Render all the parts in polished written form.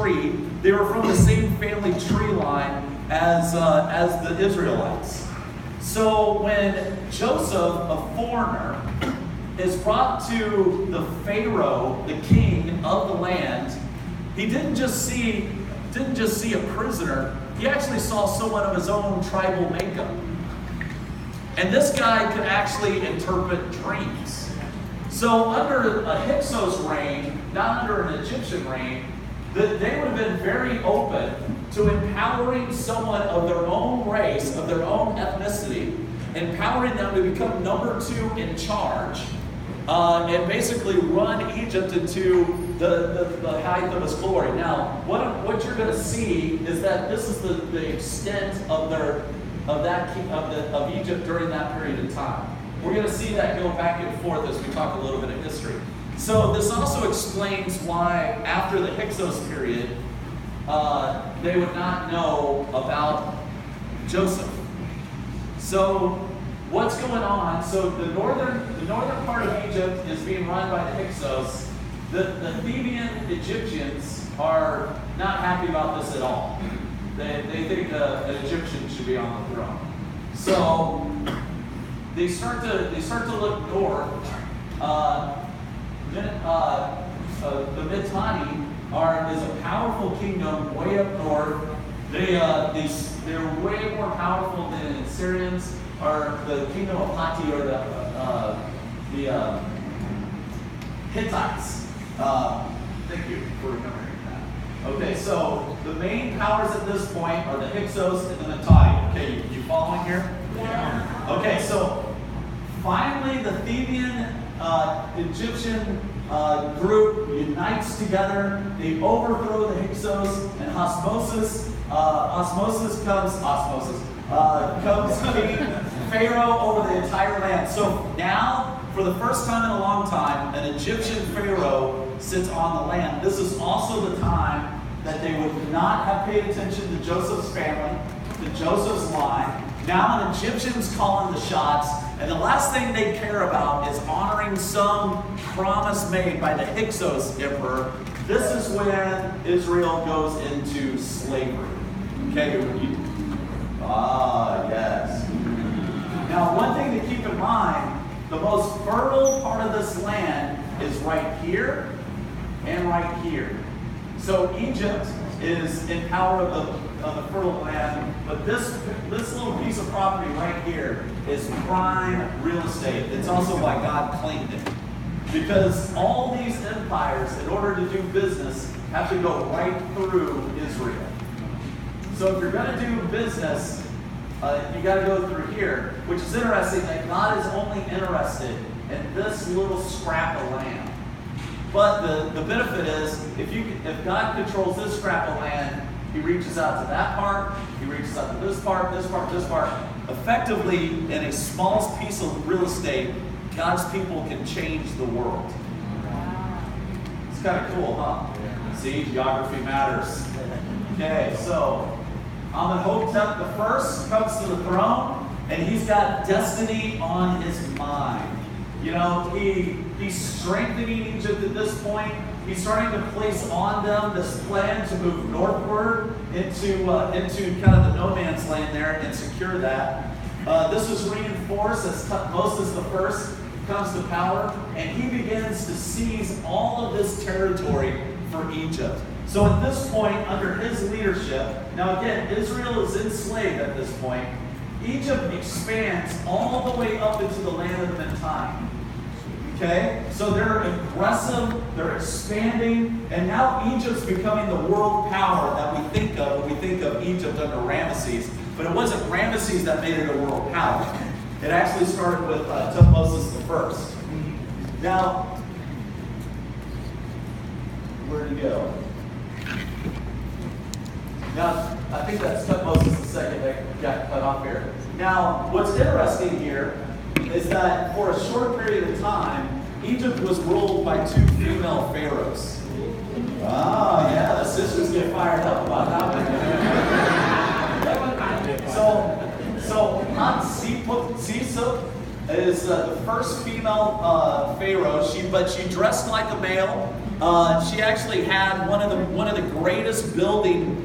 tree. They were from the same family tree line as the Israelites. So when Joseph, a foreigner, is brought to the Pharaoh, the king of the land, he didn't just see a prisoner. He actually saw someone of his own tribal makeup. And this guy could actually interpret dreams. So under a Hyksos reign, not under an Egyptian reign, they would have been very open to empowering someone of their own race, of their own ethnicity, empowering them to become number 2 in charge, and basically run Egypt into the height of its glory. Now, what you're going to see is that this is the extent of Egypt during that period of time. We're going to see that go back and forth as we talk a little bit of history. So this also explains why after the Hyksos period, they would not know about Joseph. So what's going on? So the northern part of Egypt is being run by the Hyksos. The Theban Egyptians are not happy about this at all. They think an Egyptian should be on the throne. So they start to look north. The Mitanni is a powerful kingdom way up north. They're way more powerful than the Syrians, or the kingdom of Hatti, or the Hittites. Thank you for remembering that. Okay, so the main powers at this point are the Hyksos and the Mitanni. Okay, you following here? Yeah. Okay, so finally the Theban Egyptian group unites together. They overthrow the Hyksos, and osmosis comes King Pharaoh over the entire land. So now, for the first time in a long time, an Egyptian Pharaoh sits on the land. This is also the time that they would not have paid attention to Joseph's family, to Joseph's line. Now an Egyptian's calling the shots, and the last thing they care about is honoring some promise made by the Hyksos emperor. This is when Israel goes into slavery. Okay, yes. Now, one thing to keep in mind, the most fertile part of this land is right here and right here. So Egypt is in power of the fertile land, but this little piece of property right here is prime real estate. It's also why God claimed it. Because all these empires, in order to do business, have to go right through Israel. So if you're going to do business, you got to go through here, which is interesting that God is only interested in this little scrap of land. But the benefit is, if God controls this scrap of land, He reaches out to that part, He reaches out to this part, this part, this part. Effectively, in a small piece of real estate, God's people can change the world. It's kind of cool, huh? See, geography matters. Okay, so Amenhotep I comes to the throne, and he's got destiny on his mind. You know, he's strengthening Egypt at this point. He's starting to place on them this plan to move northward into kind of the no man's land there and secure that. This is reinforced as Tutmosis I comes to power, and he begins to seize all of this territory for Egypt. So at this point, under his leadership, now again, Israel is enslaved at this point. Egypt expands all the way up into the land of the Mitanni. Okay? So they're aggressive, they're expanding, and now Egypt's becoming the world power that we think of when we think of Egypt under Ramesses. But it wasn't Ramesses that made it a world power. It actually started with Tutmosis I. Now, where'd he go? Now, I think that's Tutmosis II that got cut off here. Now, what's interesting here is that for a short period of time, Egypt was ruled by 2 female pharaohs. Ah, yeah, the sisters get fired up about that. So Hatshepsut is the first female pharaoh, but she dressed like a male. she actually had one of the greatest building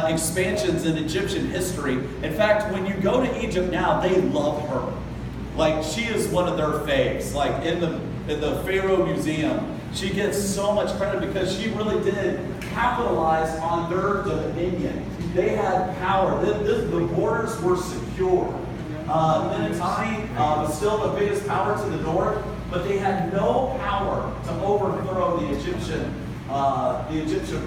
expansions in Egyptian history. In fact, when you go to Egypt now, they love her. Like, she is one of their faves. Like, in the Pharaoh Museum, she gets so much credit because she really did capitalize on their dominion. They had power. The borders were secure. Minatani was still the biggest power to the north, but they had no power to overthrow the Egyptian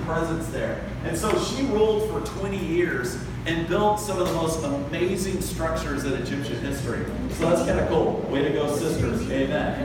presence there. And so she ruled for 20 years and built some of the most amazing structures in Egyptian history. So that's kind of cool. Way to go, sisters. Amen.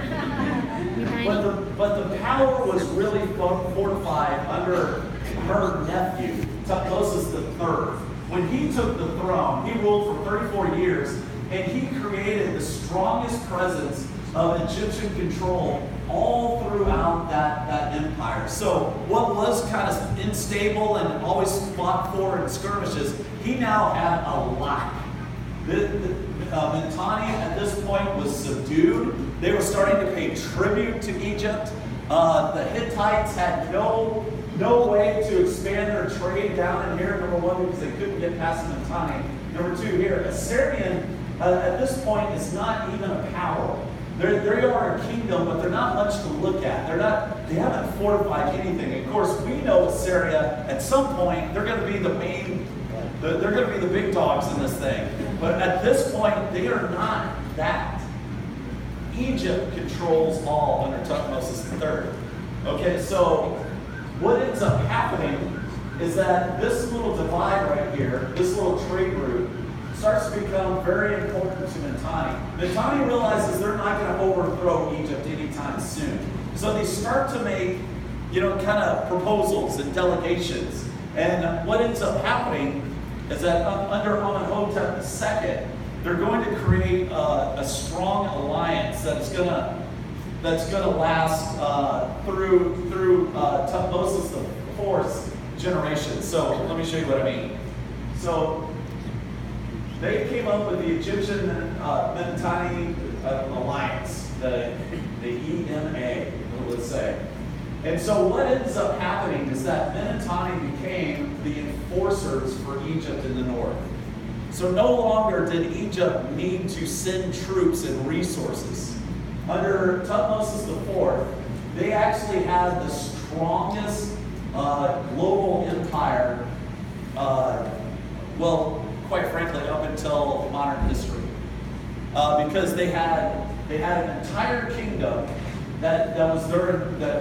But the power was really fortified under her nephew, Thutmose III. When he took the throne, he ruled for 34 years, and he created the strongest presence of Egyptian control all throughout that empire. So what was kind of unstable and always fought for in skirmishes, he now had a lot. Mitanni at this point was subdued. They were starting to pay tribute to Egypt. The Hittites had no way to expand their trade down in here, number one, because they couldn't get past Mitanni. Number two, here, Assyrian at this point is not even a power. They are a kingdom, but they're not much to look at. They haven't fortified anything. Of course, we know Assyria, at some point, they're going to be they're going to be the big dogs in this thing. But at this point, they are not that. Egypt controls all under Thutmose III. Okay, so what ends up happening is that this little divide right here, this little trade route, starts to become very important to Mitanni. Mitanni realizes they're not going to overthrow Egypt anytime soon. So they start to make, kind of proposals and delegations. And what ends up happening is that under Amenhotep II, they're going to create a strong alliance that's going to last through Thutmose IV's generation. So let me show you what I mean. So they came up with the Egyptian Mitanni alliance, the EMA, let's say. And so what ends up happening is that Mitanni became the enforcers for Egypt in the north. So no longer did Egypt need to send troops and resources. Under Thutmose IV, they actually had the strongest global empire, quite frankly, up until modern history. Because they had an entire kingdom that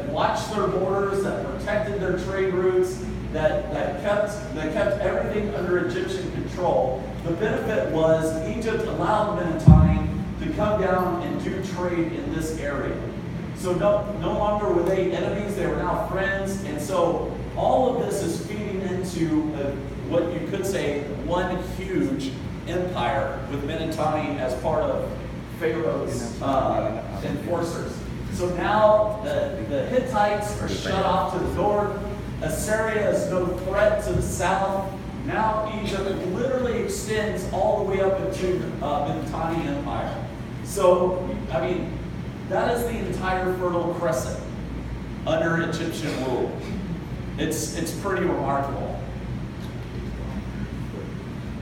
watched their borders, that protected their trade routes, that kept everything under Egyptian control. The benefit was Egypt allowed Mitanni to come down and do trade in this area. So no longer were they enemies, they were now friends. And so all of this is feeding into what you could say one huge empire with Mitanni as part of Pharaoh's enforcers. So now the Hittites are shut off to the north. Assyria is no threat to the south. Now Egypt literally extends all the way up into Mitanni Empire. So, that is the entire Fertile Crescent under Egyptian rule. It's pretty remarkable.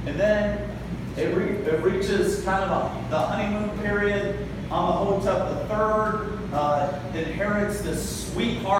And then it reaches kind of the honeymoon period. Amenhotep III inherits this sweetheart